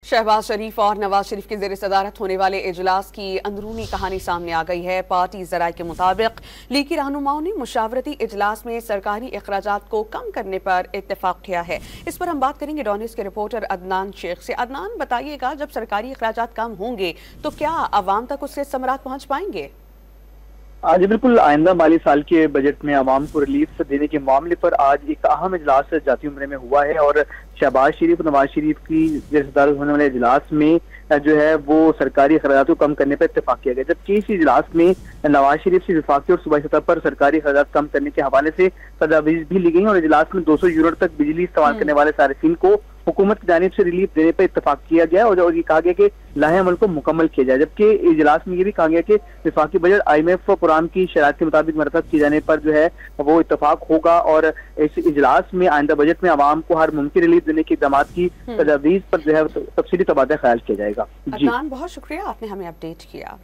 शहबाज शरीफ और नवाज शरीफ की ज़ेर सदारत होने वाले इजलास की अंदरूनी कहानी सामने आ गई है। पार्टी ज़राए के मुताबिक लीगी रहनुमाओं ने मुशावरती इजलास में सरकारी अखराजात को कम करने पर इत्तेफाक किया है। इस पर हम बात करेंगे डॉनिस के रिपोर्टर अदनान शेख से। अदनान, बताइएगा, जब सरकारी अखराजात कम होंगे तो क्या आवाम तक उससे समरात पहुँच पाएंगे? जी बिल्कुल, आइंदा माली साल के बजट में आवाम को रिलीफ देने के मामले पर आज एक अहम इजलास जाती उम्र में हुआ है और शहबाज शरीफ नवाज शरीफ की सदारत होने वाले इजलास में जो है वो सरकारी अखराजात को कम करने पर इत्तेफाक किया गया। जबकि इस इजलास में नवाज शरीफ से वफाकी और सूबाई सतह पर सरकारी अखराजात कम करने के हवाले से तजावीज़ भी ली गई और इजलास में 200 यूनिट तक बिजली इस्तेमाल करने वाले सारिफिन को हुकूमत की जानिब से रिलीफ देने पर इत्तेफाक किया गया और ये कहा गया कि लाहे अमल को मुकम्मल किया जाए। जबकि इजलास में ये भी कहा गया कि वफाकी बजट IMF प्रोग्राम की शराइत के मुताबिक मरतब किए जाने पर जो है वो इत्तेफाक होगा और इस इजलास में आइंदा बजट में आवाम को हर मुमकिन रिलीफ देने की इक़दाम की तजावीज़ पर जो है तफसीली तबादला ख्याल किया जाएगा। अदनान, बहुत शुक्रिया, आपने हमें अपडेट किया।